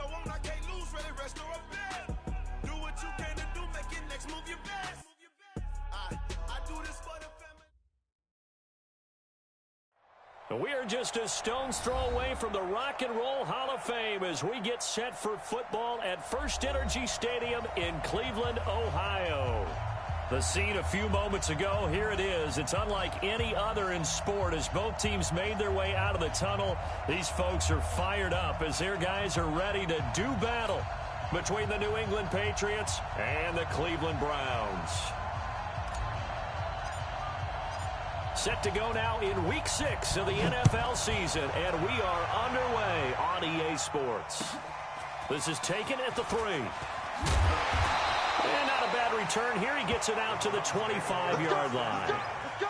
so on, I can't lose, really rest or abet. Do what you can to do, make it next move your best. I do this for the family. We are just a stone's throw away from the Rock and Roll Hall of Fame as we get set for football at First Energy Stadium in Cleveland, Ohio. The scene a few moments ago, here it is. It's unlike any other in sport as both teams made their way out of the tunnel. These folks are fired up as their guys are ready to do battle between the New England Patriots and the Cleveland Browns. Set to go now in Week 6 of the NFL season, and we are underway on EA Sports. This is taken at the 3. And not a bad return here. He gets it out to the 25-yard line. Let's go.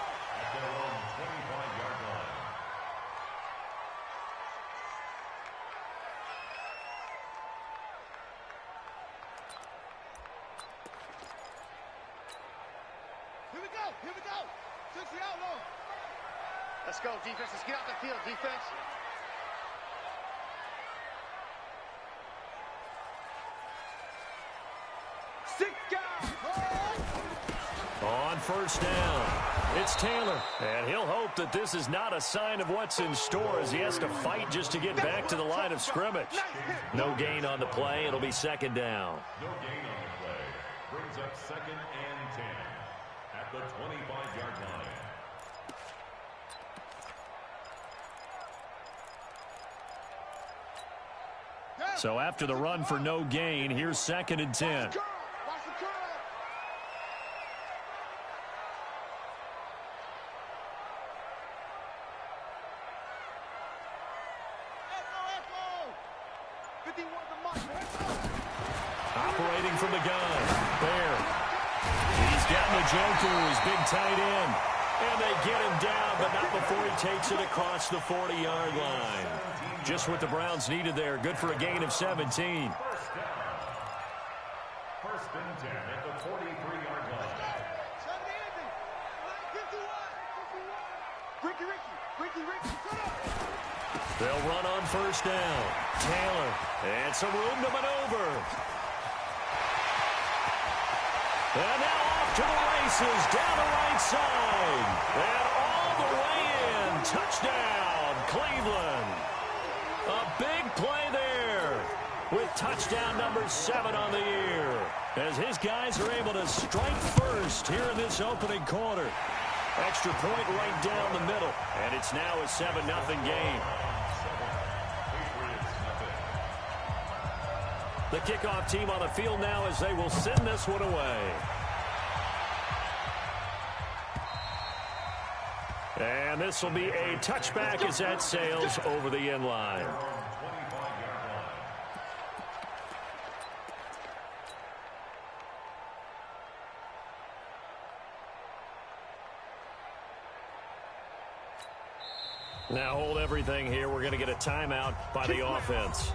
Here we go. Here we go. 6 outlaw. Let's go, defense. Let's get out the field, defense. On first down, it's Taylor. And he'll hope that this is not a sign of what's in store as he has to fight just to get back to the line of scrimmage. No gain on the play. It'll be second down. No gain on the play. Brings up 2nd and 10 at the 25-yard line. So after the run for no gain, here's 2nd and 10. Operating from the gun. There. He's down to Joker, his big tight end. And they get him down, but not before he takes it across the 40-yard line. Just what the Browns needed there. Good for a gain of 17. First and 10 at the 43-yard line. They'll run on first down. Taylor. And some room to maneuver. And now off to the races down the right side. And all the way in. Touchdown, Cleveland. A big play there with touchdown number 7 on the year as his guys are able to strike first here in this opening quarter. Extra point right down the middle, and it's now a 7-0 game. The kickoff team on the field now as they will send this one away. And this will be a touchback as that sails over the end line. Now hold everything here. We're going to get a timeout by the offense.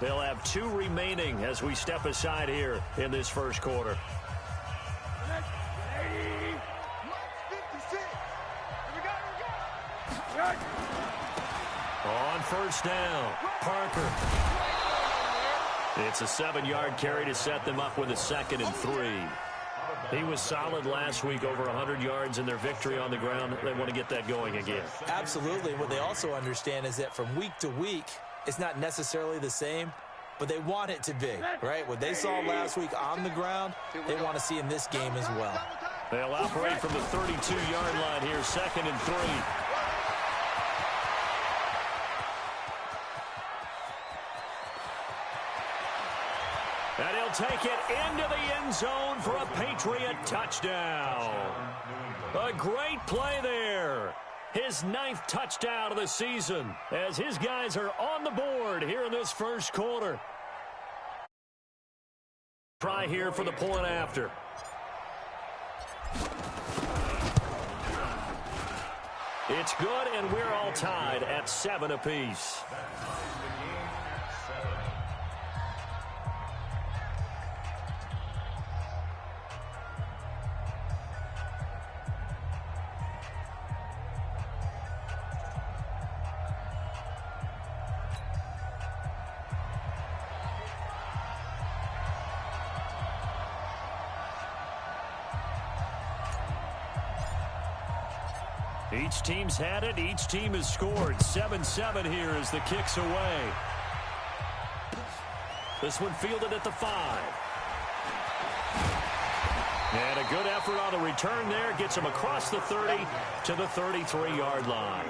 They'll have 2 remaining as we step aside here in this first quarter. On first down, Parker. It's a 7-yard carry to set them up with a 2nd and 3. He was solid last week, over 100 yards in their victory on the ground. They want to get that going again. Absolutely. What they also understand is that from week to week, it's not necessarily the same, but they want it to be, right? What they saw last week on the ground, they want to see in this game as well. They'll operate from the 32-yard line here, 2nd and 3. And he'll take it into the end zone for a Patriot touchdown. A great play there. His 9th touchdown of the season as his guys are on the board here in this first quarter. Try here for the point after. It's good, and we're all tied at 7 apiece. Each team's had it. Each team has scored. 7-7 here as the kick's away. This one fielded at the 5. And a good effort on the return there. Gets him across the 30 to the 33-yard line.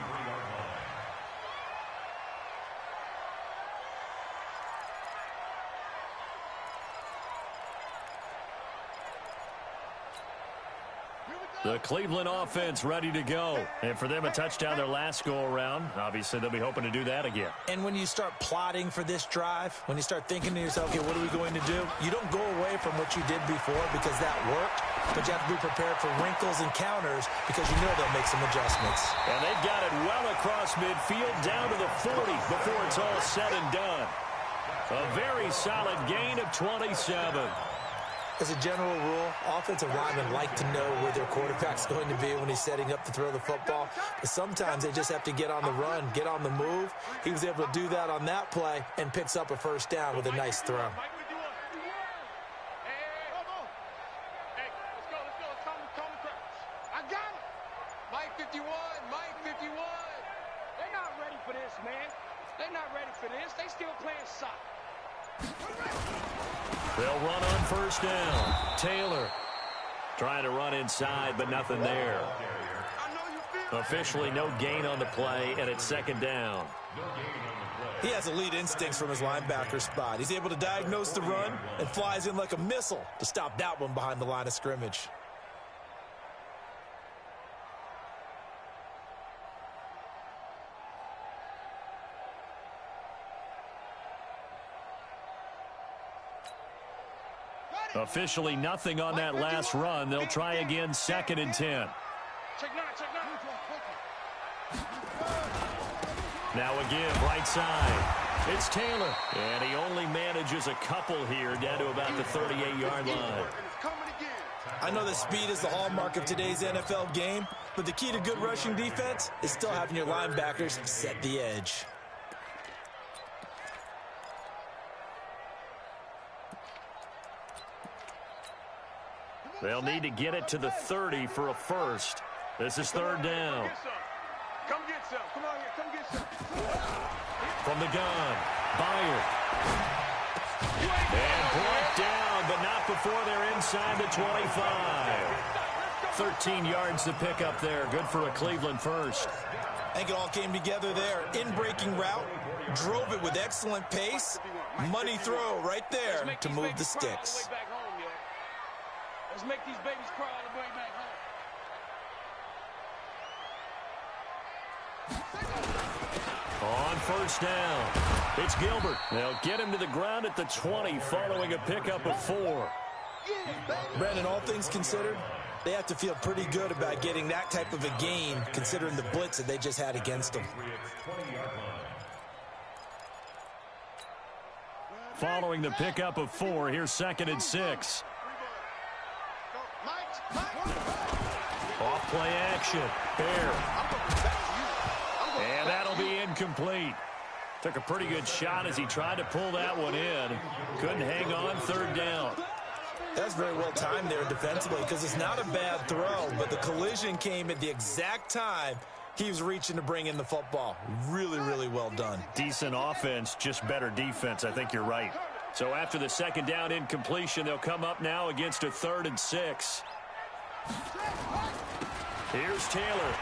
The Cleveland offense ready to go. And for them, a touchdown their last go-around. Obviously, they'll be hoping to do that again. And when you start plotting for this drive, when you start thinking to yourself, okay, what are we going to do? You don't go away from what you did before because that worked, but you have to be prepared for wrinkles and counters because you know they'll make some adjustments. And they've got it well across midfield down to the 40 before it's all said and done. A very solid gain of 27. As a general rule, offensive linemen like to know where their quarterback's going to be when he's setting up to throw the football. But sometimes they just have to get on the run, get on the move. He was able to do that on that play and picks up a first down with a nice throw. Hey, let's go. Calm the crowd. I got it. Mike 51. They're not ready for this, man. They're not ready for this. They still playing soccer. They'll run on first down. Taylor trying to run inside, but nothing there. Officially no gain on the play, and it's second down. He has elite instincts from his linebacker spot. He's able to diagnose the run and flies in like a missile to stop that one behind the line of scrimmage. Officially nothing on that last run. They'll try again, 2nd and 10. Now again, right side. It's Taylor. And he only manages a couple here down to about the 38-yard line. I know that speed is the hallmark of today's NFL game, but the key to good rushing defense is still having your linebackers set the edge. They'll need to get it to the 30 for a first. This is third down. Come get some. Come on here. Come get some. From the gun, Byard. And brought down, but not before they're inside the 25. 13 yards to pick up there. Good for a Cleveland first. I think it all came together there. In-breaking route, drove it with excellent pace. Money throw right there to move the sticks. Let's make these babies cry all the way back home. On first down, it's Gilbert. They'll get him to the ground at the 20 following a pickup of 4. Brandon, all things considered, they have to feel pretty good about getting that type of a gain considering the blitz that they just had against them. Following the pickup of 4, here's 2nd and 6. Off play action. Bear. And that'll be incomplete. Took a pretty good shot as he tried to pull that one in. Couldn't hang on, third down. That's very well timed there defensively because it's not a bad throw, but the collision came at the exact time he was reaching to bring in the football. Really, really well done. Decent offense, just better defense. I think you're right. So after the second down incompletion, they'll come up now against a 3rd and 6. Here's Taylor.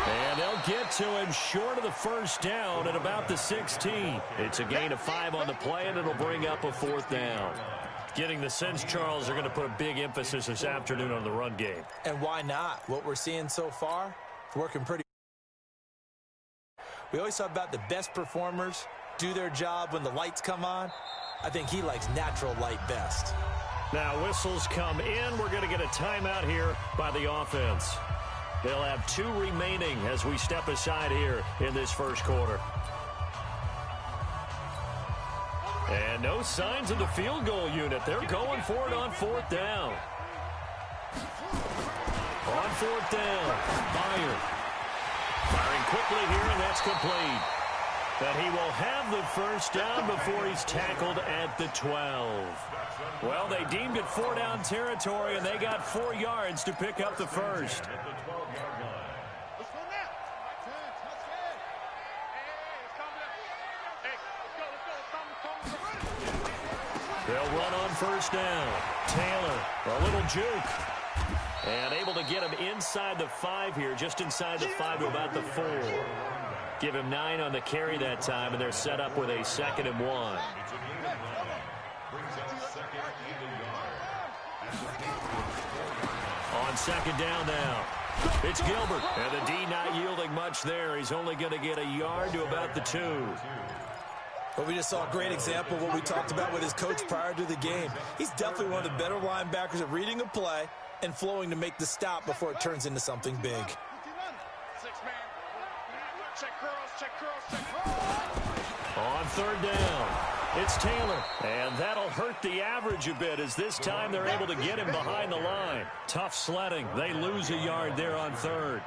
And they'll get to him short of the first down at about the 16. It's a gain of 5 on the play, and it'll bring up a 4th down. Getting the sense, Charles, they're going to put a big emphasis this afternoon on the run game. And why not? What we're seeing so far, it's working pretty. We always talk about the best performers do their job when the lights come on. I think he likes natural light best. Now whistles come in. We're going to get a timeout here by the offense. They'll have 2 remaining as we step aside here in this first quarter. And no signs of the field goal unit. They're going for it on 4th down. On 4th down, Byard. Firing quickly here, and that's complete. And he will have the first down before he's tackled at the 12. Well, they deemed it 4-down territory, and they got 4 yards to pick up the first. They'll run on first down. Taylor, a little juke. And able to get him inside the 5 here, just inside the 5 to about the 4. Give him 9 on the carry that time, and they're set up with a 2nd and 1. On 2nd down now. It's Gilbert. And the D not yielding much there. He's only going to get a yard to about the 2. Well, we just saw a great example of what we talked about with his coach prior to the game. He's definitely one of the better linebackers at reading a play and flowing to make the stop before it turns into something big. On 3rd down, it's Taylor. And that'll hurt the average a bit as this time they're able to get him behind the line. Tough sledding. They lose a yard there on 3rd.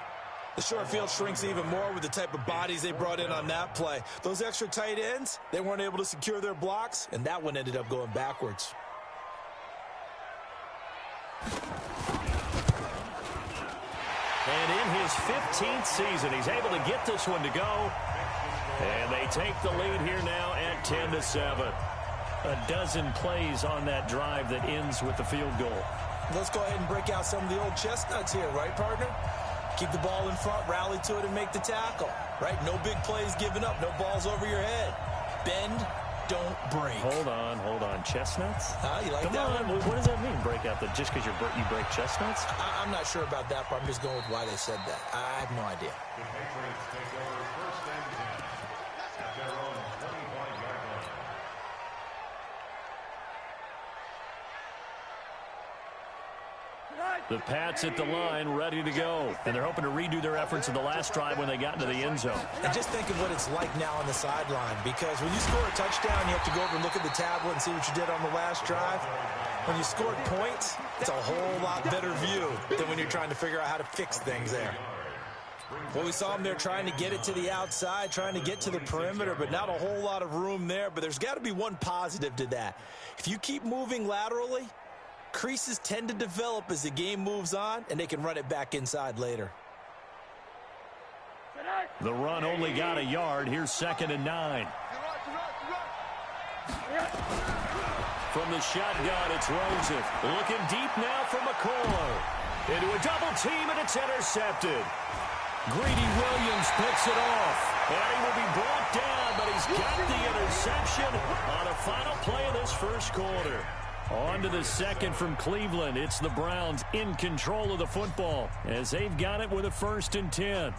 The short field shrinks even more with the type of bodies they brought in on that play. Those extra tight ends, they weren't able to secure their blocks, and that one ended up going backwards. And in his 15th season, he's able to get this one to go. And they take the lead here now at 10-7. A dozen plays on that drive that ends with the field goal. Let's go ahead and break out some of the old chestnuts here, right, partner? Keep the ball in front, rally to it, and make the tackle, right? No big plays given up, no balls over your head. Bend, don't break. Hold on. Chestnuts? You like Come that on. one? What does that mean, break out? Just because you break chestnuts? I'm not sure about that, but I'm just going with why they said that. I have no idea. The Patriots take over 1st and 10 at their own 25-yard line. The Pats at the line, ready to go. And they're hoping to redo their efforts in the last drive when they got into the end zone. And just think of what it's like now on the sideline, because when you score a touchdown, you have to go over and look at the tablet and see what you did on the last drive. When you scored points, it's a whole lot better view than when you're trying to figure out how to fix things there. Well, we saw him there trying to get it to the outside, trying to get to the perimeter, but not a whole lot of room there. But there's got to be one positive to that. If you keep moving laterally, creases tend to develop as the game moves on, and they can run it back inside later. The run only got a yard. Here's 2nd and 9. From the shotgun, it's Rosen. Looking deep now from McCoy. Into a double team, and it's intercepted. Greedy Williams picks it off. And he will be brought down, but he's got the interception on a final play of this first quarter. On to the 2nd from Cleveland. It's the Browns in control of the football as they've got it with a 1st and 10.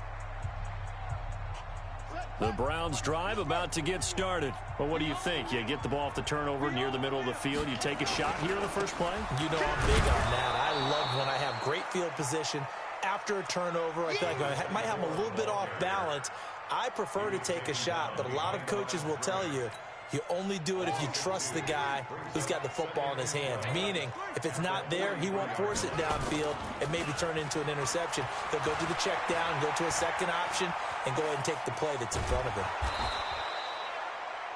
The Browns drive about to get started. Well, what do you think? You get the ball off the turnover near the middle of the field. You take a shot here in the first play? You know I'm big on that. I love when I have great field position after a turnover. I feel like I might have a little bit off balance. I prefer to take a shot, but a lot of coaches will tell you you only do it if you trust the guy who's got the football in his hands. Meaning, if it's not there, he won't force it downfield and maybe turn into an interception. He'll go to the check down, go to a second option, and go ahead and take the play that's in front of him.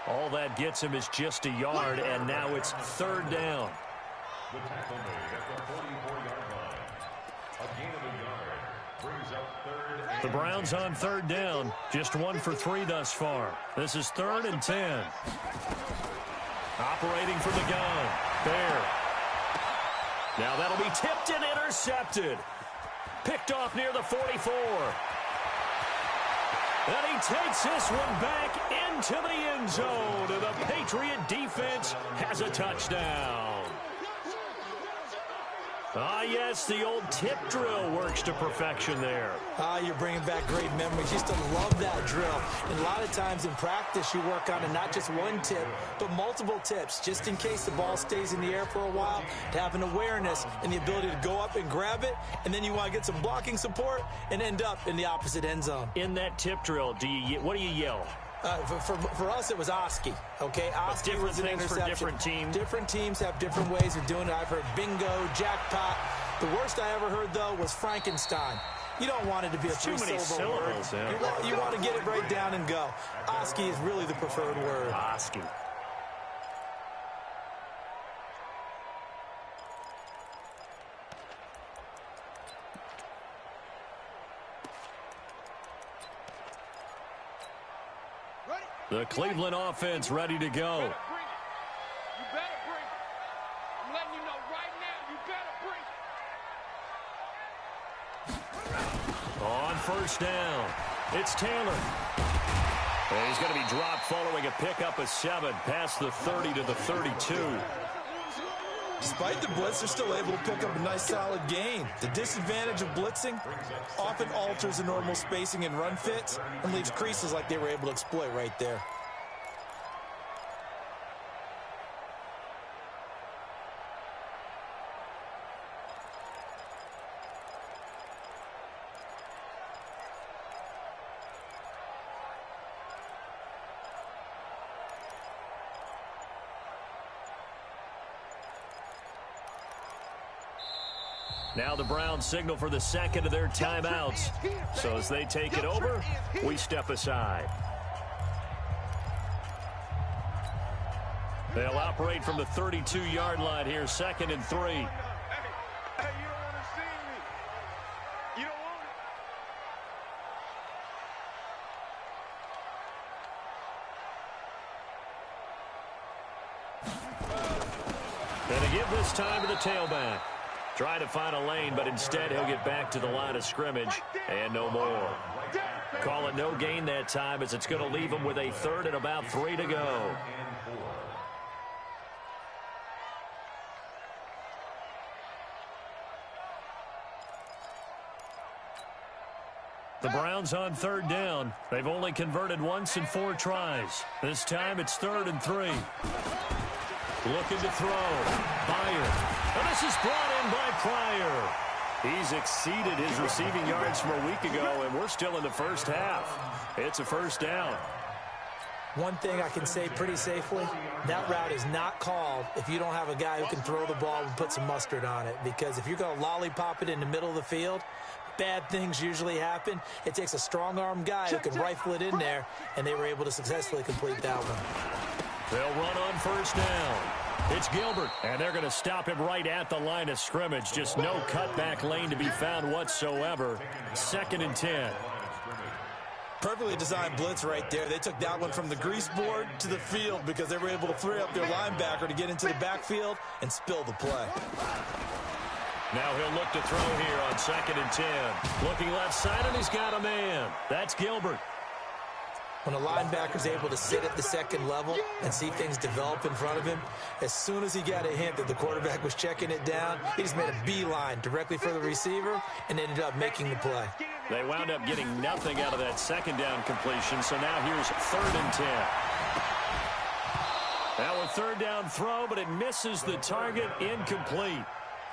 All that gets him is just a yard, and now it's 3rd down. The tackle made at the 44-yard line. A gain of a yard brings up 3rd and The Browns on 3rd down. Just 1 for 3 thus far. This is 3rd and 10. Operating from the gun. Bear. Now that'll be tipped and intercepted. Picked off near the 44. And he takes this one back into the end zone. And the Patriot defense has a touchdown. Ah, yes, the old tip drill works to perfection there. You're bringing back great memories. Used to love that drill. And a lot of times in practice, you work on it, not just one tip, but multiple tips, just in case the ball stays in the air for a while, to have an awareness and the ability to go up and grab it, and then you want to get some blocking support and end up in the opposite end zone. In that tip drill, what do you yell? For us, it was Oski, okay? Oski was an interception. For different teams. Different teams have different ways of doing it. I've heard bingo, jackpot. The worst I ever heard, though, was Frankenstein. You don't want it to be a Too many three-syllable word. syllables, yeah. You want to get it right down and go. Oski is really the preferred word. Oski. The Cleveland offense ready to go. You better bring it. I'm letting you know right now, you better bring it. On first down, it's Taylor. And he's going to be dropped following a pickup of 7 past the 30 to the 32. Despite the blitz, they're still able to pick up a nice solid gain. The disadvantage of blitzing often alters the normal spacing and run fits and leaves creases like they were able to exploit right there. Now the Browns signal for the second of their timeouts. So as they take it over, we step aside. They'll operate from the 32-yard line here, 2nd and 3. Hey, you don't want to see me. You don't want it. And to give this time to the tailback. Try to find a lane, but instead he'll get back to the line of scrimmage and no more. Call it no gain that time as it's going to leave him with a 3rd and about 3 to go. The Browns on 3rd down. They've only converted once in 4 tries. This time it's 3rd and 3. Looking to throw. Byer. And this is brought in by Pryor. He's exceeded his receiving yards from a week ago, and we're still in the first half. It's a first down. One thing I can say pretty safely, that route is not called if you don't have a guy who can throw the ball and put some mustard on it. Because if you're going to lollipop it in the middle of the field, bad things usually happen. It takes a strong-arm guy who can rifle it in there, and they were able to successfully complete that one. They'll run on first down. It's Gilbert, and they're going to stop him right at the line of scrimmage. Just no cutback lane to be found whatsoever. 2nd and 10. Perfectly designed blitz right there. They took that one from the grease board to the field because they were able to free up their linebacker to get into the backfield and spill the play. Now he'll look to throw here on 2nd and 10. Looking left side, and he's got a man. That's Gilbert. When a linebacker's able to sit at the second level and see things develop in front of him, as soon as he got a hint that the quarterback was checking it down, he just made a beeline directly for the receiver and ended up making the play. They wound up getting nothing out of that 2nd down completion, so now here's 3rd and 10. Now a 3rd down throw, but it misses the target, incomplete.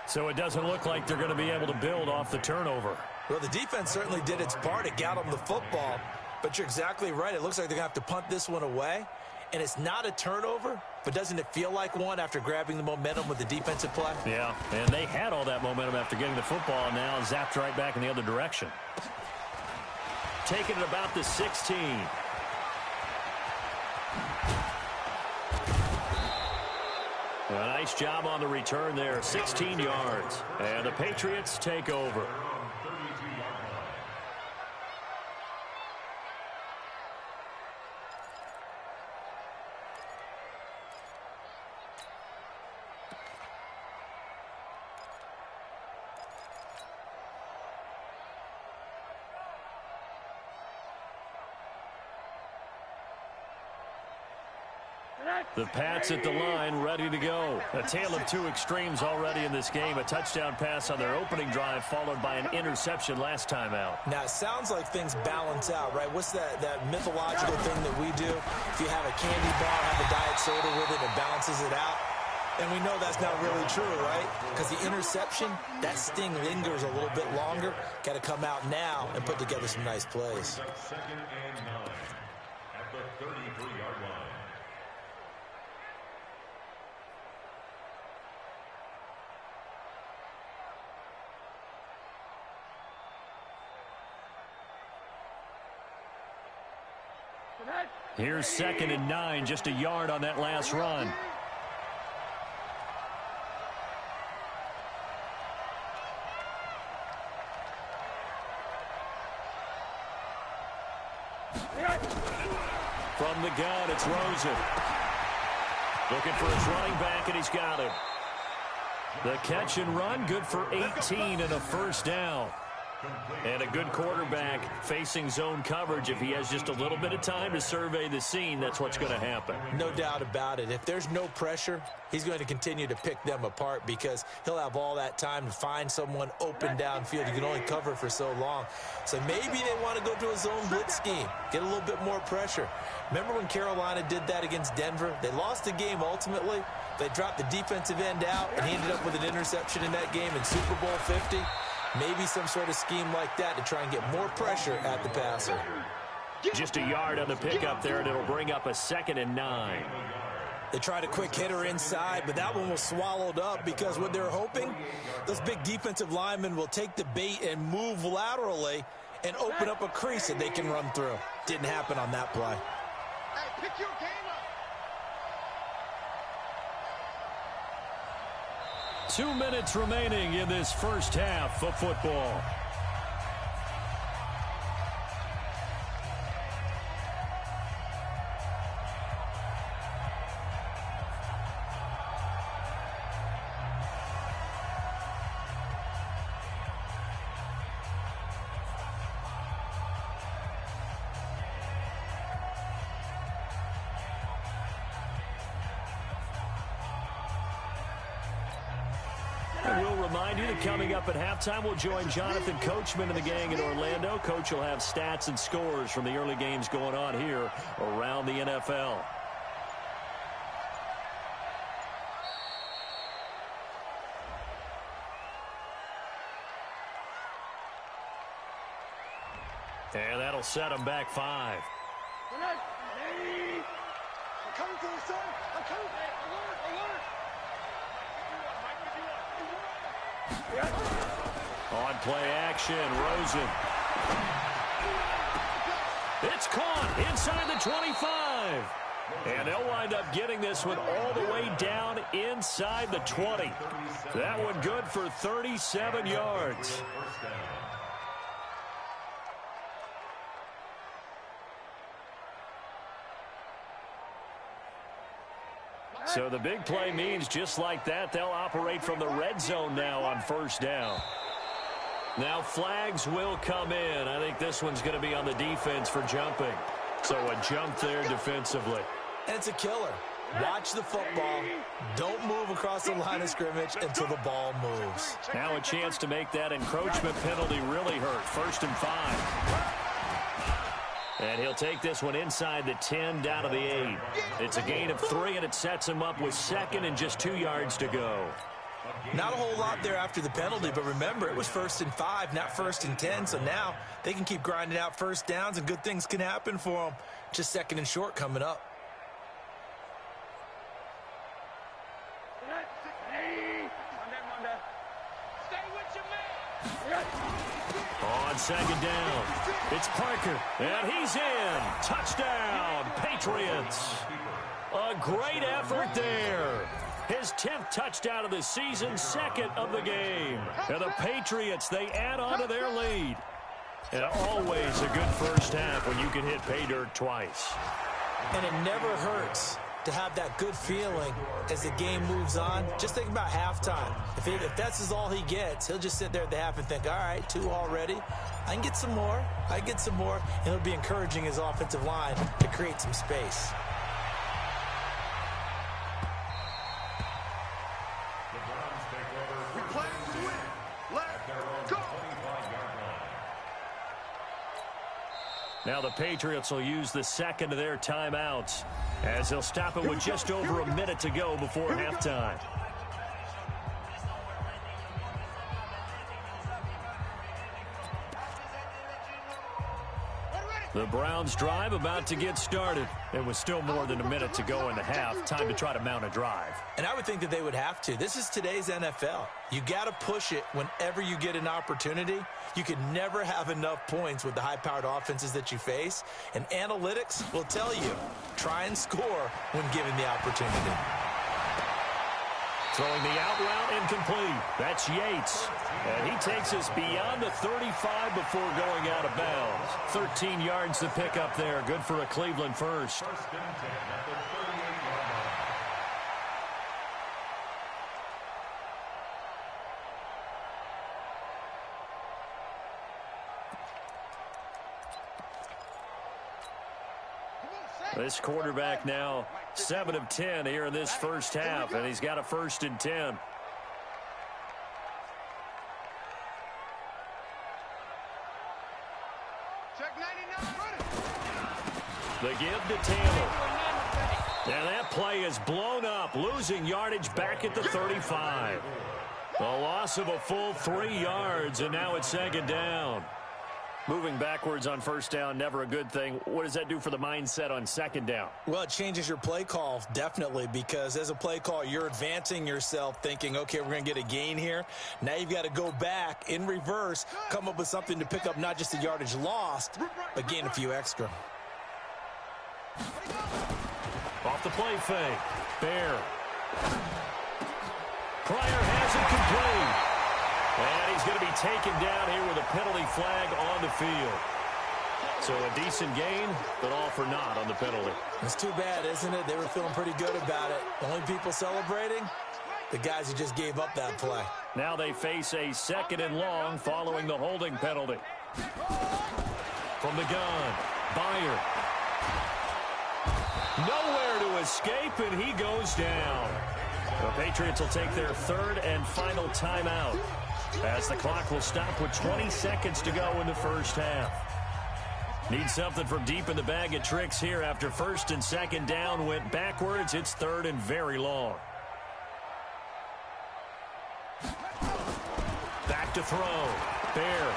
So it doesn't look like they're going to be able to build off the turnover. Well, the defense certainly did its part. It got them the football. But you're exactly right. It looks like they're going to have to punt this one away. And it's not a turnover, but doesn't it feel like one after grabbing the momentum with the defensive play? Yeah, and they had all that momentum after getting the football, and now zapped right back in the other direction. Taking it about the 16. A nice job on the return there, 16 yards. And the Patriots take over. The Pats at the line, ready to go. A tale of two extremes already in this game. A touchdown pass on their opening drive, followed by an interception last time out. Now, it sounds like things balance out, right? What's that mythological thing that we do? If you have a candy bar, have a diet soda with it, it balances it out. And we know that's not really true, right? Because the interception, that sting lingers a little bit longer. Got to come out now and put together some nice plays. 2nd and 9 at the 33-yard line. Here's 2nd and 9, just a yard on that last run. From the gun, it's Rosen. Looking for his running back, and he's got him. The catch and run, good for 18 and a first down. And a good quarterback facing zone coverage. If he has just a little bit of time to survey the scene, that's what's going to happen. No doubt about it. If there's no pressure, he's going to continue to pick them apart because he'll have all that time to find someone open downfield. You can only cover for so long. So maybe they want to go to a zone blitz scheme, get a little bit more pressure. Remember when Carolina did that against Denver? They lost the game ultimately. They dropped the defensive end out, and he ended up with an interception in that game in Super Bowl 50. Maybe some sort of scheme like that to try and get more pressure at the passer. Just a yard on the pickup there, and it'll bring up a 2nd and 9. They tried a quick hitter inside, but that one was swallowed up because what they're hoping, those big defensive linemen will take the bait and move laterally and open up a crease that they can run through. Didn't happen on that play. Hey, pick your game up. 2 minutes remaining in this first half of football. Remind you that coming up at halftime, we'll join Jonathan Coachman and the gang in Orlando. Coach will have stats and scores from the early games going on here around the NFL. And that'll set them back 5. I'm coming for you, son. I'm coming. Alert. On play action, Rosen. It's caught inside the 25. And they'll wind up getting this one all the way down inside the 20. That one good for 37 yards. So the big play means just like that, they'll operate from the red zone now on first down. Now flags will come in. I think this one's going to be on the defense for jumping. So a jump there defensively. And it's a killer. Watch the football. Don't move across the line of scrimmage until the ball moves. Now a chance to make that encroachment penalty really hurt. 1st and 5. And he'll take this one inside the 10 down to the 8. It's a gain of 3, and it sets him up with 2nd and just 2 yards to go. Not a whole lot there after the penalty, but remember, it was 1st and 5, not 1st and 10. So now they can keep grinding out first downs, and good things can happen for them. Just 2nd and short coming up. On 2nd down, it's Parker, and he's in. Touchdown, Patriots. A great effort there. His 10th touchdown of the season, 2nd of the game. And the Patriots, they add on to their lead. And always a good first half when you can hit pay dirt twice. And it never hurts to have that good feeling as the game moves on. Just think about halftime. If that's all he gets, he'll just sit there at the half and think, all right, 2 already. I can get some more. And it'll be encouraging his offensive line to create some space. Now the Patriots will use the 2nd of their timeouts as they'll stop it with just over a minute to go before halftime. The Browns drive about to get started. It was still more than a minute to go in the half. Time to try to mount a drive. And I would think that they would have to. This is today's NFL. You got to push it whenever you get an opportunity. You can never have enough points with the high-powered offenses that you face. And analytics will tell you, try and score when given the opportunity. Throwing the out route incomplete. That's Yates. And he takes us beyond the 35 before going out of bounds. 13 yards to pick up there. Good for a Cleveland first. First and 10 at the 38-yard line. This quarterback now 7 of 10 here in this first half, and he's got a 1st and 10. The give to Taylor. And that play is blown up, losing yardage back at the 35. A loss of a full 3 yards, and now it's 2nd down. Moving backwards on 1st down, never a good thing. What does that do for the mindset on 2nd down? Well, it changes your play call, definitely, because as a play call, you're advancing yourself thinking, okay, we're going to get a gain here. Now you've got to go back in reverse, come up with something to pick up not just the yardage lost, but gain a few extra. Off the play fake. Bear. Pryor has it complete. And he's going to be taken down here with a penalty flag on the field. So a decent gain, but all for naught on the penalty. It's too bad, isn't it? They were feeling pretty good about it. The only people celebrating, the guys who just gave up that play. Now they face a 2nd and long following the holding penalty. From the gun, Byer. Nowhere to escape, and he goes down. The Patriots will take their 3rd and final timeout, as the clock will stop with 20 seconds to go in the first half. Need something from deep in the bag of tricks here after 1st and 2nd down went backwards. It's 3rd and very long. Back to throw. Bear.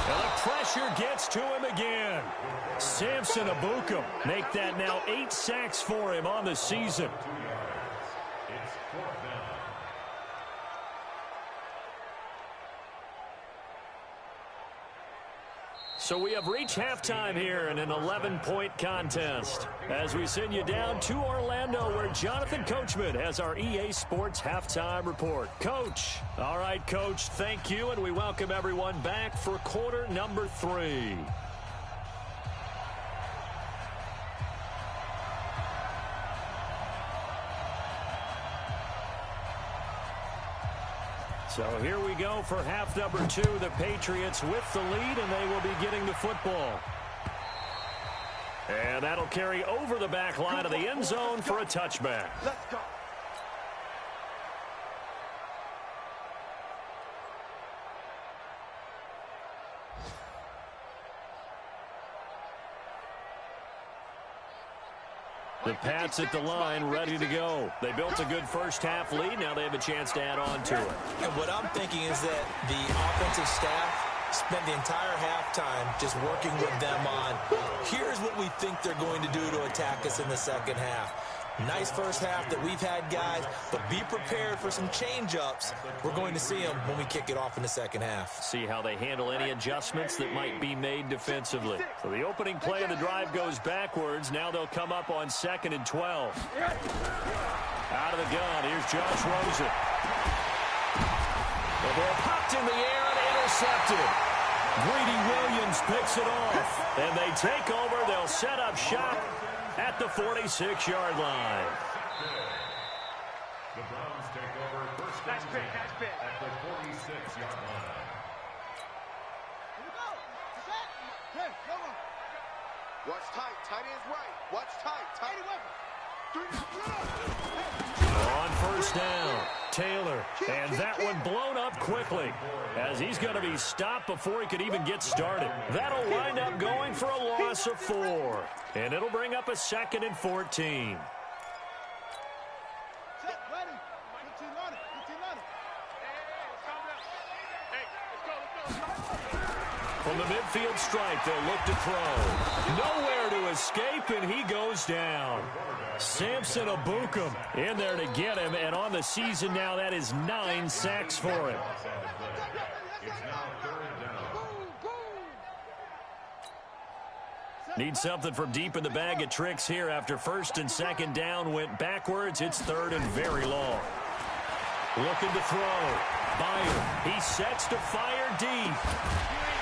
And the pressure gets to him again. Samson Abukum make that now 8 sacks for him on the season. It's 4th down. So we have reached halftime here in an 11-point contest as we send you down to Orlando, where Jonathan Coachman has our EA Sports halftime report. Coach. All right, Coach, thank you, and we welcome everyone back for quarter number 3. So here we go for half number 2. The Patriots with the lead, and they will be getting the football. And that'll carry over the back line of the end zone for a touchback. Let's go. The Pats at the line, ready to go. They built a good first half lead. Now they have a chance to add on to it. And what I'm thinking is that the offensive staff spent the entire halftime just working with them on, here's what we think they're going to do to attack us in the second half. Nice first half that we've had, guys, but be prepared for some change-ups. We're going to see them when we kick it off in the second half. See how they handle any adjustments that might be made defensively. So the opening play of the drive goes backwards. Now they'll come up on 2nd and 12. Out of the gun, here's Josh Rosen. The ball popped in the air and intercepted. Greedy Williams picks it off. And they take over. They'll set up shop at the 46-yard line. The Browns take over first and 10 at the 46-yard line. Here we go. Set. Hey, come on. Watch tight. Tight ends right. Watch tight. Tight On 1st down, Taylor. And that one blown up quickly, as he's going to be stopped before he could even get started. That'll wind up going for a loss of 4. And it'll bring up a 2nd and 14. Set. Ready. 15 on it. 15 on it. Hey, calm down. Hey, let's go. From the midfield stripe, they'll look to throw. Nowhere to escape, and he goes down. Samson Abukum in there to get him, and on the season now, that is 9 sacks for him. Need something from deep in the bag of tricks here after first and second down went backwards. It's third and very long. Looking to throw. Byer. He sets to fire deep.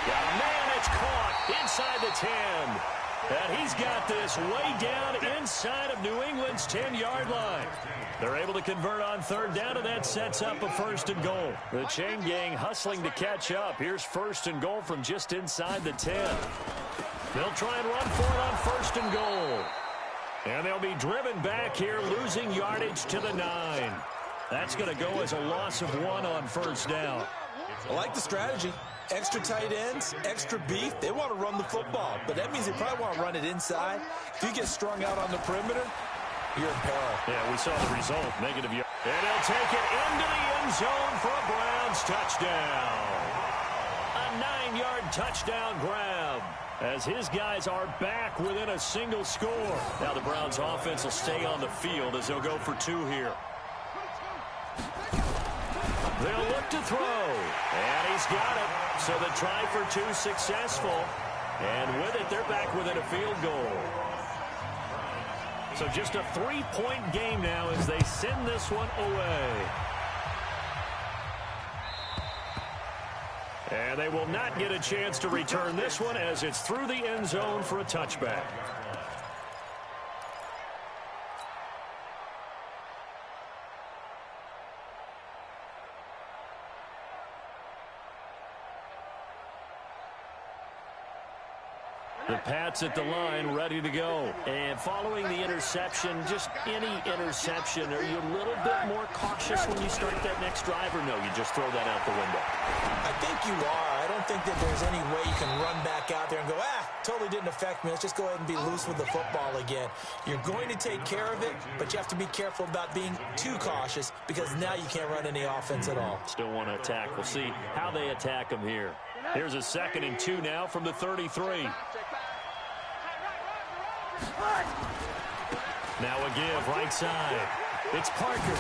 Yeah, man, it's caught inside the 10. And he's got this way down inside of New England's 10-yard line. They're able to convert on third down, and that sets up a first and goal. The chain gang hustling to catch up. Here's first and goal from just inside the 10. They'll try and run for it on first and goal. And they'll be driven back here, losing yardage to the 9. That's going to go as a loss of 1 on first down. I like the strategy. Extra tight ends, extra beef. They want to run the football, but that means they probably want to run it inside. If you get strung out on the perimeter, you're in peril. Yeah, we saw the result. Negative yard. And he'll take it into the end zone for a Browns touchdown. A 9-yard touchdown grab, as his guys are back within a single score. Now the Browns offense will stay on the field as they'll go for 2 here. They'll look to throw, and he's got it. So the try for 2 successful, and with it, they're back within a field goal. So just a 3-point game now as they send this one away. And they will not get a chance to return this one as it's through the end zone for a touchback. The Pats at the line, ready to go. And following the interception, just any interception, are you a little bit more cautious when you start that next drive, or no, you just throw that out the window? I think you are. I don't think that there's any way you can run back out there and go, totally didn't affect me. Let's just go ahead and be loose with the football again. You're going to take care of it, but you have to be careful about being too cautious because now you can't run any offense at all. Still want to attack. We'll see how they attack them here. Here's a 2nd and 2 now from the 33. Now a give, right side. It's Parker.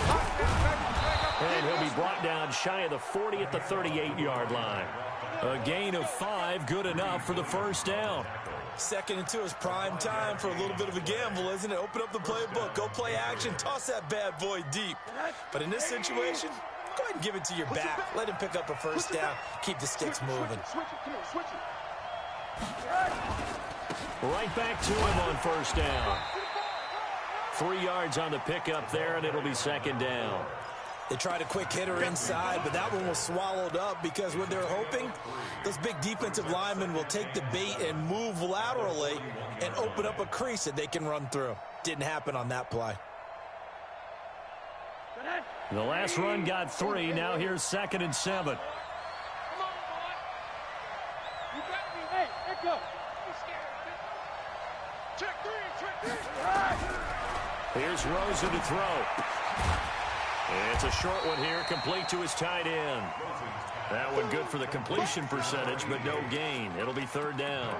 And he'll be brought down shy of the 40 at the 38-yard line. A gain of 5, good enough for the first down. 2nd and 2 is prime time for a little bit of a gamble, isn't it? Open up the playbook, go play action, toss that bad boy deep. But in this situation, go ahead and give it to your back. Let him pick up a first down. Keep the sticks moving. Right back to him on first down. 3 yards on the pickup there, and it'll be 2nd down. They tried a quick hitter inside, but that one was swallowed up because what they're hoping, those big defensive linemen will take the bait and move laterally and open up a crease that they can run through. Didn't happen on that play. The last run got 3. Now here's 2nd and 7. Here's Rosen to throw. It's a short one here, complete to his tight end. That one good for the completion percentage, but no gain. It'll be 3rd down.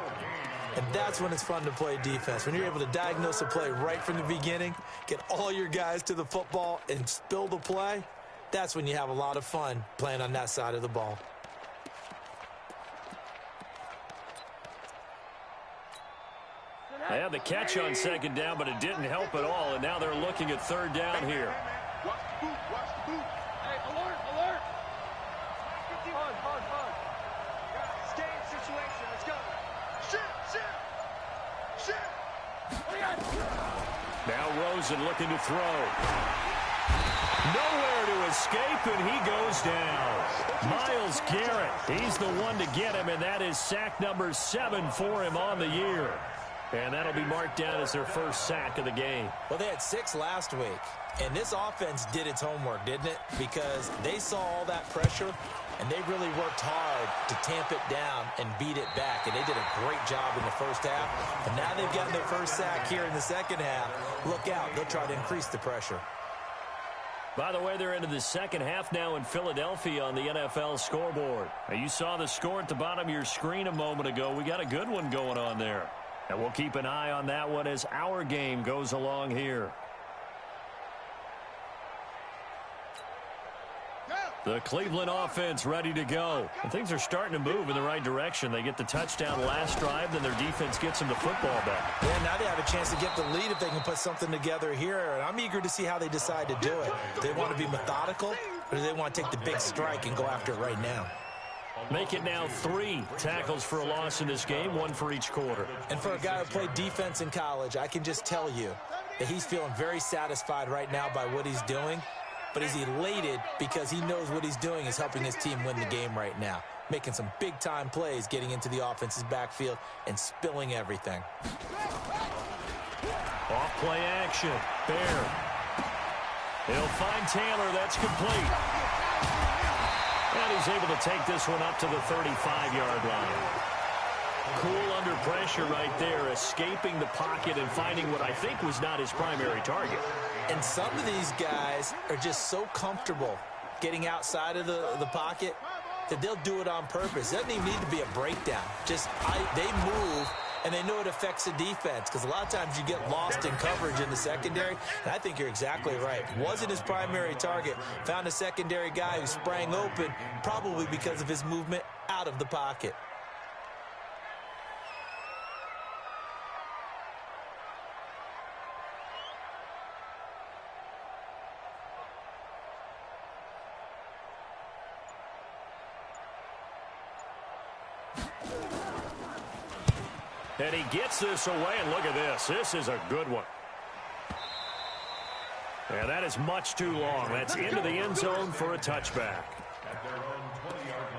And that's when it's fun to play defense. When you're able to diagnose a play right from the beginning, get all your guys to the football and spill the play, that's when you have a lot of fun playing on that side of the ball. They had the catch on 2nd down, but it didn't help at all, and now they're looking at 3rd down here. Watch the boot, watch the boot. Hey, alert, alert. Pause. Stay in situation, let's go. Shit. Now Rosen looking to throw. Nowhere to escape, and he goes down. Myles Garrett, he's the one to get him, and that is sack number 7 for him on the year. And that'll be marked down as their first sack of the game. Well, they had 6 last week, and this offense did its homework, didn't it? Because they saw all that pressure, and they really worked hard to tamp it down and beat it back. And they did a great job in the first half. And now they've gotten their first sack here in the second half. Look out. They'll try to increase the pressure. By the way, they're into the second half now in Philadelphia on the NFL scoreboard. Now, you saw the score at the bottom of your screen a moment ago. We got a good one going on there. And we'll keep an eye on that one as our game goes along here. The Cleveland offense ready to go. And things are starting to move in the right direction. They get the touchdown last drive, then their defense gets them the football back. Yeah, now they have a chance to get the lead if they can put something together here. And I'm eager to see how they decide to do it. Do they want to be methodical, or do they want to take the big strike and go after it right now? Make it now 3 tackles for a loss in this game, 1 for each quarter. And for a guy who played defense in college, I can just tell you that he's feeling very satisfied right now by what he's doing. But he's elated because he knows what he's doing is helping his team win the game right now. Making some big-time plays, getting into the offense's backfield and spilling everything. Off play action. Bear. He'll find Taylor. That's complete. And he's able to take this one up to the 35-yard line. Cool under pressure right there, escaping the pocket and finding what I think was not his primary target. And some of these guys are just so comfortable getting outside of the pocket that they'll do it on purpose. It doesn't even need to be a breakdown. Just they move, and they know it affects the defense because a lot of times you get lost in coverage in the secondary. And I think you're exactly right. Wasn't his primary target. Found a secondary guy who sprang open, probably because of his movement out of the pocket. And he gets this away, and look at this. This is a good one. And that is much too long. That's into the end zone for a touchback. At their own 20-yard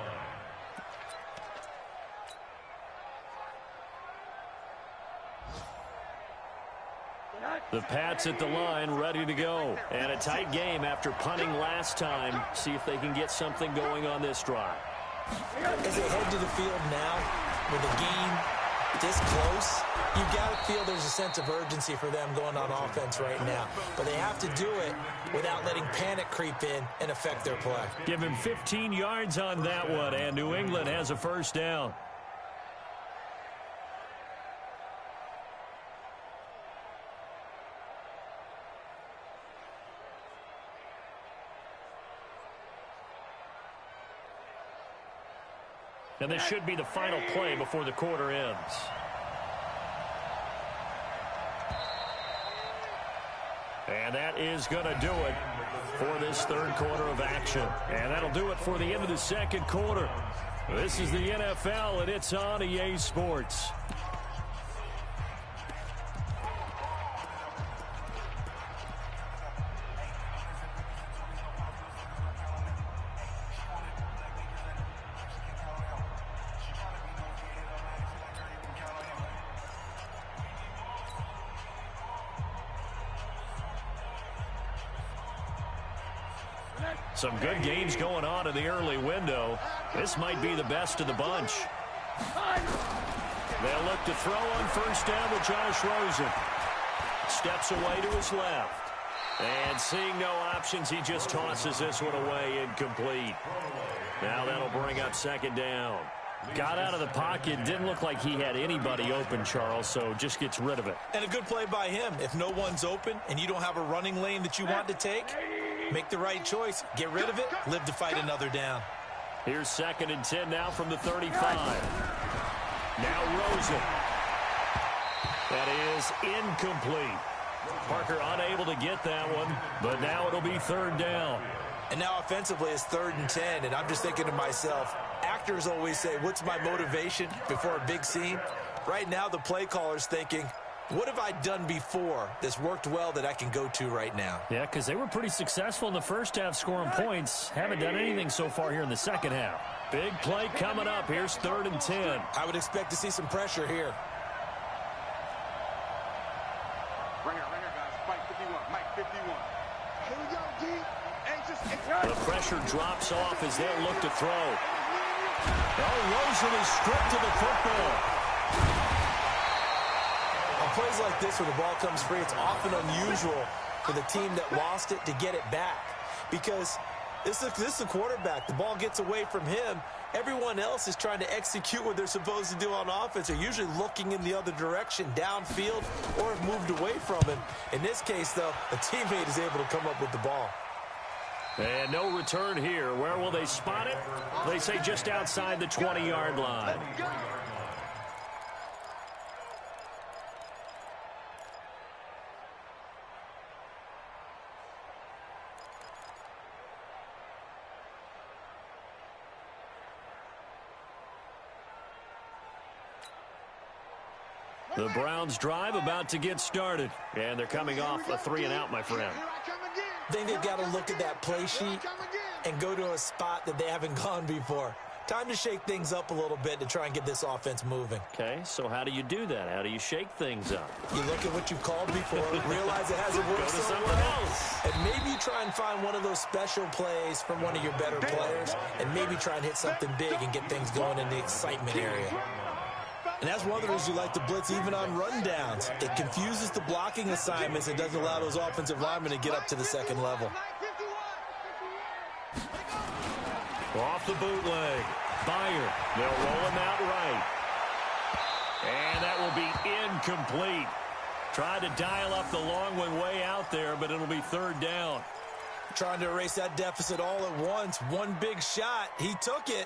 line. The Pats at the line, ready to go. And a tight game after punting last time. See if they can get something going on this drive. As they head to the field now with a game this close, you got to feel there's a sense of urgency for them going on offense right now. But they have to do it without letting panic creep in and affect their play. Give him 15 yards on that one, and New England has a first down. And this should be the final play before the quarter ends. And that is going to do it for this third quarter of action. And that'll do it for the end of the second quarter. This is the NFL, and it's on EA Sports. Some good games going on in the early window. This might be the best of the bunch. They'll look to throw on first down with Josh Rosen. Steps away to his left. And seeing no options, he just tosses this one away, incomplete. Now that'll bring up second down. Got out of the pocket. Didn't look like he had anybody open, Charles, so just gets rid of it. And a good play by him. If no one's open and you don't have a running lane that you want to take, make the right choice. Get rid of it. Live to fight another down. Here's 2nd and 10 now from the 35. Now Rosen. That is incomplete. Parker unable to get that one, but now it'll be third down. And now offensively it's 3rd and 10, and I'm just thinking to myself, actors always say, what's my motivation before a big scene? Right now the play caller's thinking, what have I done before that's worked well that I can go to right now? Yeah, because they were pretty successful in the first half scoring points. Haven't done anything so far here in the second half. Big play coming up. Here's 3rd and 10. I would expect to see some pressure here. Right here, guys. Mike 51. Mike 51. Here we go, D. Anxious. The pressure drops off as they'll look to throw. Oh, Rosen is stripped to the football. On plays like this where the ball comes free, it's often unusual for the team that lost it to get it back. because this is the quarterback. The ball gets away from him. Everyone else is trying to execute what they're supposed to do on offense. They're usually looking in the other direction, downfield, or have moved away from him. In this case, though, a teammate is able to come up with the ball. And no return here. Where will they spot it? They say just outside the 20-yard line. The Browns drive about to get started. And they're coming off a 3-and-out, my friend. I think they've got to look at that play sheet and go to a spot that they haven't gone before. Time to shake things up a little bit to try and get this offense moving. Okay, so how do you do that? How do you shake things up? You look at what you've called before, realize it hasn't worked so well, and maybe you try and find one of those special plays from one of your better players, and maybe try and hit something big and get things going in the excitement area. And that's one of the reasons you like to blitz even on rundowns. It confuses the blocking assignments and doesn't allow those offensive linemen to get up to the second level. Off the bootleg. Byer. They'll roll him out right. And that will be incomplete. Tried to dial up the long one way out there, but it'll be third down. Trying to erase that deficit all at once. One big shot. He took it.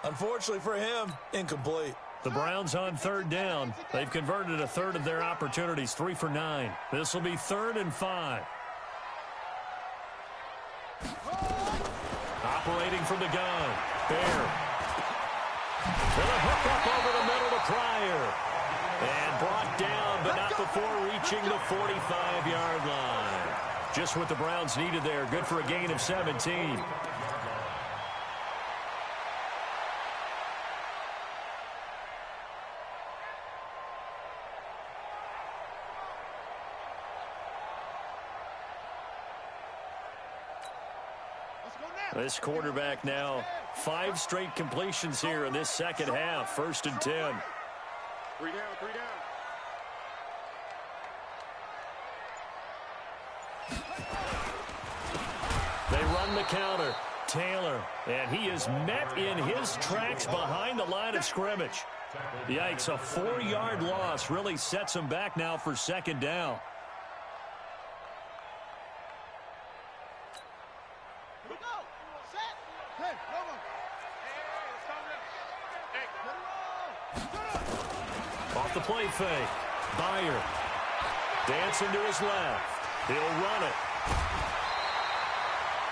Unfortunately for him, incomplete. The Browns on third down. They've converted a third of their opportunities, 3 for 9. This will be 3rd and 5. Operating from the gun. Bear. With a hook up over the middle to Pryor. And brought down, but not before reaching the 45-yard line. Just what the Browns needed there. Good for a gain of 17. This quarterback now 5 straight completions here in this second half. 1st and 10. 3 down, 3 down. They run the counter. Taylor, and he is met in his tracks behind the line of scrimmage. Yikes, a 4-yard loss really sets him back now for 2nd down. Off the play fake. Byer dancing to his left. He'll run it.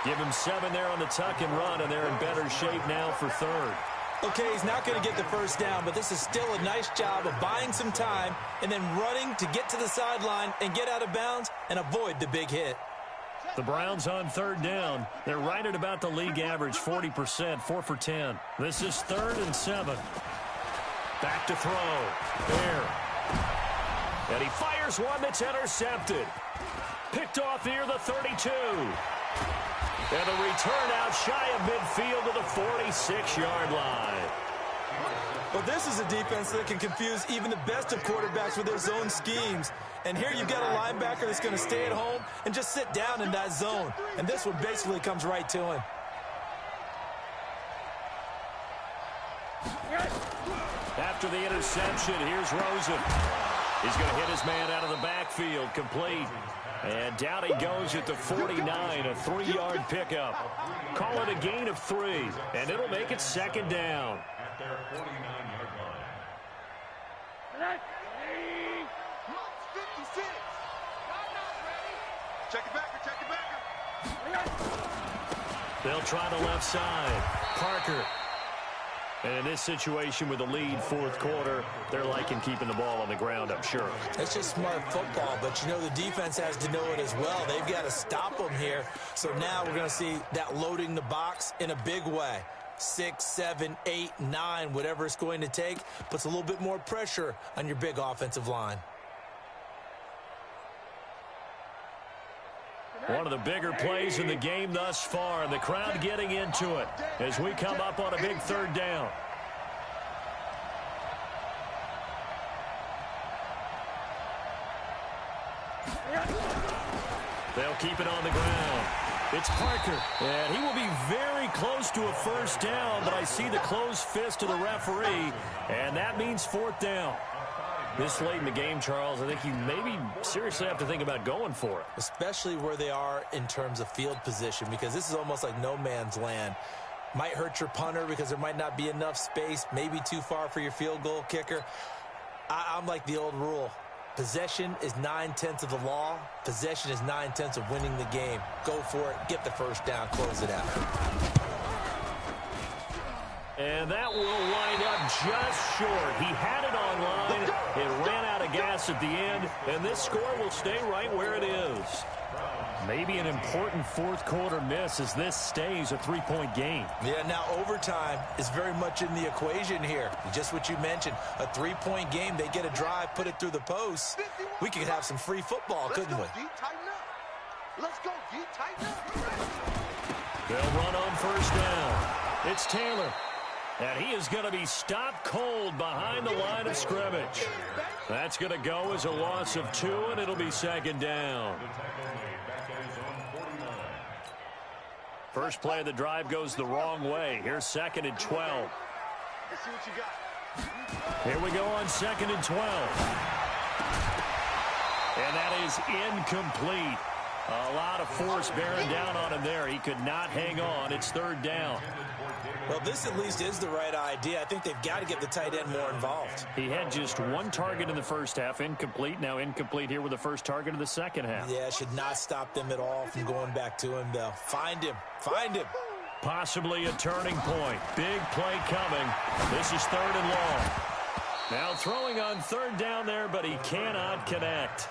Give him 7 there on the tuck and run, and they're in better shape now for 3rd. Okay, he's not going to get the first down, but this is still a nice job of buying some time and then running to get to the sideline and get out of bounds and avoid the big hit. The Browns on 3rd down. They're right at about the league average, 40%, 4 for 10. This is 3rd and 7. Back to throw. Bear. And he fires one that's intercepted. Picked off near the 32. And a return out shy of midfield to the 46-yard line. But this is a defense that can confuse even the best of quarterbacks with their zone schemes. And here you've got a linebacker that's going to stay at home and just sit down in that zone. And this one basically comes right to him. After the interception, here's Rosen. He's going to hit his man out of the backfield, complete. And down he goes at the 49, a 3-yard pickup. Call it a gain of 3, and it'll make it 2nd down. At their 49-yard line. 56. Check it back, check it back. They'll try the left side. Parker. And in this situation with the lead 4th quarter, they're liking keeping the ball on the ground, I'm sure. That's just smart football, but you know the defense has to know it as well. They've got to stop them here. So now we're going to see that loading the box in a big way. 6, 7, 8, 9, whatever it's going to take, puts a little bit more pressure on your big offensive line. One of the bigger plays in the game thus far, and the crowd getting into it as we come up on a big 3rd down. They'll keep it on the ground. It's Parker, and he will be very close to a first down, but I see the closed fist of the referee, and that means fourth down. This late in the game, Charles, I think you maybe seriously have to think about going for it. Especially where they are in terms of field position, because this is almost like no man's land. Might hurt your punter because there might not be enough space, maybe too far for your field goal kicker. I'm like the old rule. Possession is 9/10 of the law. Possession is 9/10 of winning the game. Go for it. Get the first down. Close it out. And that will wind up just short. He had it on line. It ran out of gas at the end, and this score will stay right where it is. Maybe an important fourth quarter miss as this stays a three-point game. Yeah, now overtime is very much in the equation here. Just what you mentioned, a three-point game. They get a drive, put it through the post. We could have some free football, couldn't we? Let's go, D, tighten up. They'll run on first down. It's Taylor. And he is going to be stopped cold behind the line of scrimmage. That's going to go as a loss of 2, and it'll be second down. First play of the drive goes the wrong way. Here's 2nd and 12. Let's see what you got. Here we go on 2nd and 12. And that is incomplete. A lot of force bearing down on him there. He could not hang on. It's 3rd down. Well, this at least is the right idea. I think they've got to get the tight end more involved. He had just 1 target in the first half, incomplete. Now incomplete here with the first target of the second half. Yeah, should not stop them at all from going back to him, though. Find him. Find him. Possibly a turning point. Big play coming. This is 3rd and long. Now throwing on 3rd down there, but he cannot connect.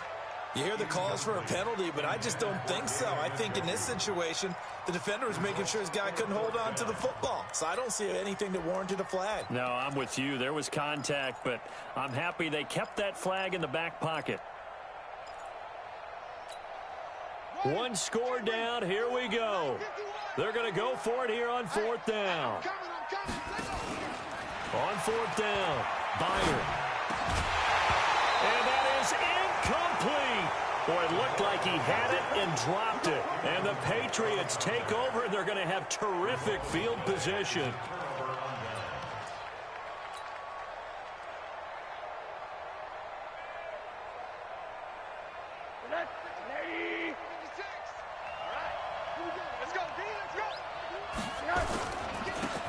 You hear the calls for a penalty, but I just don't think so. I think in this situation, the defender was making sure his guy couldn't hold on to the football. So I don't see anything that warranted a flag. No, I'm with you. There was contact, but I'm happy they kept that flag in the back pocket. 1 score down. Here we go. They're going to go for it here on 4th down. On 4th down, Byard. And that is incomplete. Boy, it looked like he had it and dropped it. And the Patriots take over, and they're going to have terrific field position.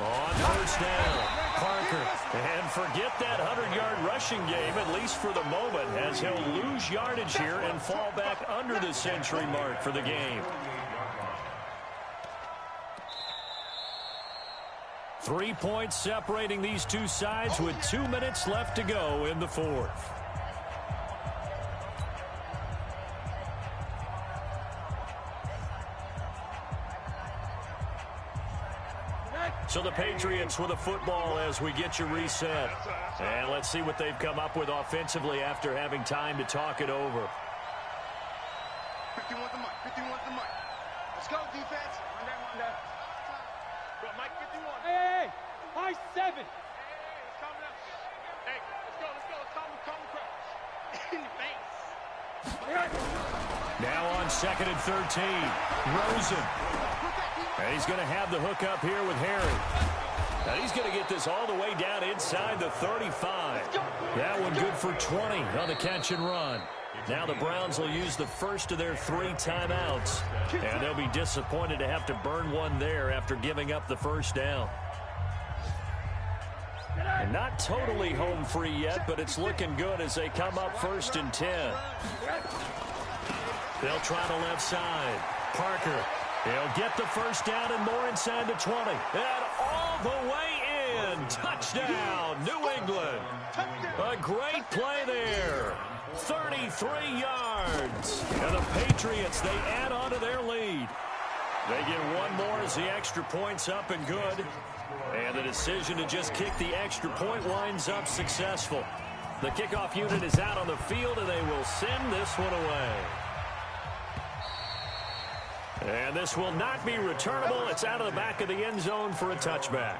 On first down, Parker. And forget that 100-yard rushing game, at least for the moment, as he'll lose yardage here and fall back under the century mark for the game. 3 points separating these two sides with 2 minutes left to go in the 4th. So the Patriots with a football as we get you reset. And let's see what they've come up with offensively after having time to talk it over. 51 the mic, 51 the mic. Let's go, defense. One down. Go, Mike, 51. Hey, high 7. Hey, it's coming up. Hey, let's go. Let's calm crowd. In the face. Now on 2nd and 13, Rosen. And he's going to have the hook up here with Harry. And he's going to get this all the way down inside the 35. That one good for 20 on the catch and run. Now the Browns will use the first of their 3 timeouts. And they'll be disappointed to have to burn one there after giving up the first down. And not totally home free yet, but it's looking good as they come up 1st and 10. They'll try the left side. Parker. He'll get the first down and more inside the 20. And all the way in. Touchdown, New England. A great play there. 33 yards. And the Patriots, they add on to their lead. They get one more as the extra point's up and good. And the decision to just kick the extra point winds up successful. The kickoff unit is out on the field, and they will send this one away. And this will not be returnable. It's out of the back of the end zone for a touchback.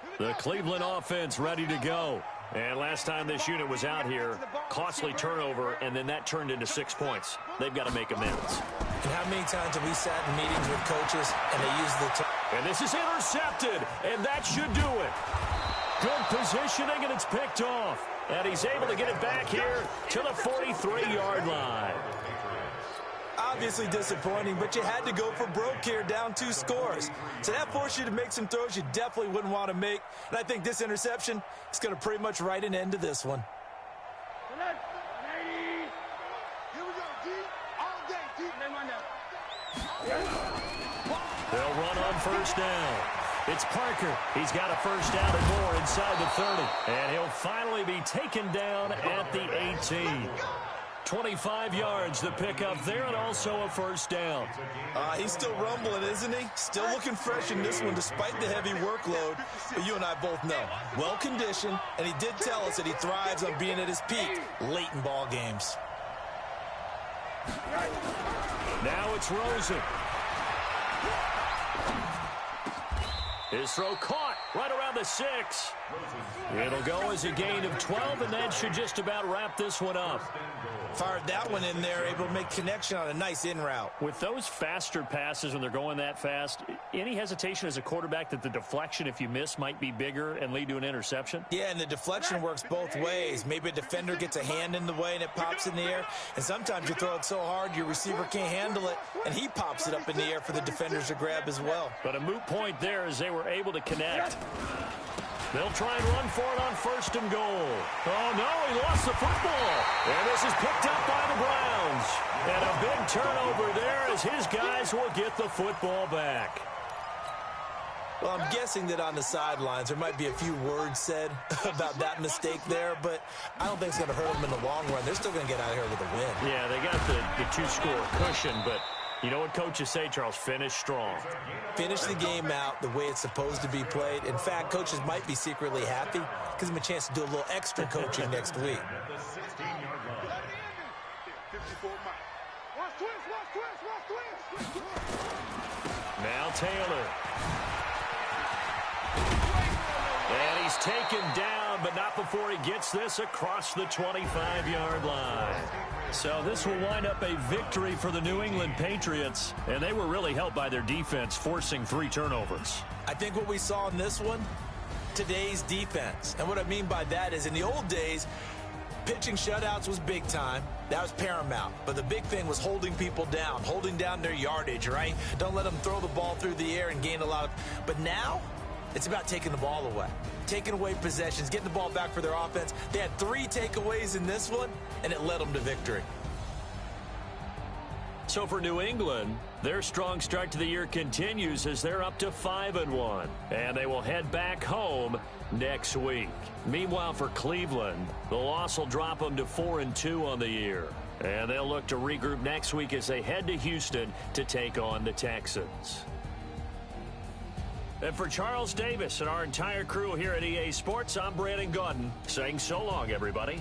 Here we The Cleveland offense ready to go. And last time this unit was out here, costly turnover, and then that turned into 6 points. They've got to make amends. And how many times have we sat in meetings with coaches and they use the and this is intercepted, and that should do it. Good positioning, and it's picked off. And he's able to get it back here to the 43-yard line. Obviously disappointing, but you had to go for broke here, down 2 scores. So that forced you to make some throws you definitely wouldn't want to make. And I think this interception is going to pretty much write an end to this one. They'll run on first down. It's Parker. He's got a first down and more inside the 30. And he'll finally be taken down at the 18. 25 yards to pick up there, and also a first down. He's still rumbling, isn't he? Still looking fresh in this one despite the heavy workload. But you and I both know, well-conditioned, and he did tell us that he thrives on being at his peak late in ball games. Now it's Rosen. His throw caught right around the 6. It'll go as a gain of 12, and that should just about wrap this one up. Fired that one in there, able to make connection on a nice in route. With those faster passes when they're going that fast, any hesitation as a quarterback that the deflection, if you miss, might be bigger and lead to an interception? Yeah, and the deflection works both ways. Maybe a defender gets a hand in the way and it pops in the air, and sometimes you throw it so hard your receiver can't handle it, and he pops it up in the air for the defenders to grab as well. But a moot point there as they were able to connect. They'll try and run for it on first and goal. Oh, no, he lost the football. And this is picked up by the Browns. And a big turnover there as his guys will get the football back. Well, I'm guessing that on the sidelines there might be a few words said about that mistake there, but I don't think it's going to hurt them in the long run. They're still going to get out of here with a win. Yeah, they got the 2-score cushion, but you know what coaches say, Charles? Finish strong. Finish the game out the way it's supposed to be played. In fact, coaches might be secretly happy. Gives them a chance to do a little extra coaching next week. Now Taylor. And he's taken down, but not before he gets this across the 25-yard line. So this will wind up a victory for the New England Patriots, and they were really helped by their defense, forcing 3 turnovers. I think what we saw in this one, today's defense. And what I mean by that is in the old days, pitching shutouts was big time. That was paramount. But the big thing was holding people down, holding down their yardage, right? Don't let them throw the ball through the air and gain a lot of... But now, it's about taking the ball away. Taking away possessions, getting the ball back for their offense. They had 3 takeaways in this one, and it led them to victory. So for New England, their strong start to the year continues as they're up to 5-1. And they will head back home next week. Meanwhile, for Cleveland, the loss will drop them to 4-2 on the year. And they'll look to regroup next week as they head to Houston to take on the Texans. And for Charles Davis and our entire crew here at EA Sports, I'm Brandon Gaudin saying so long, everybody.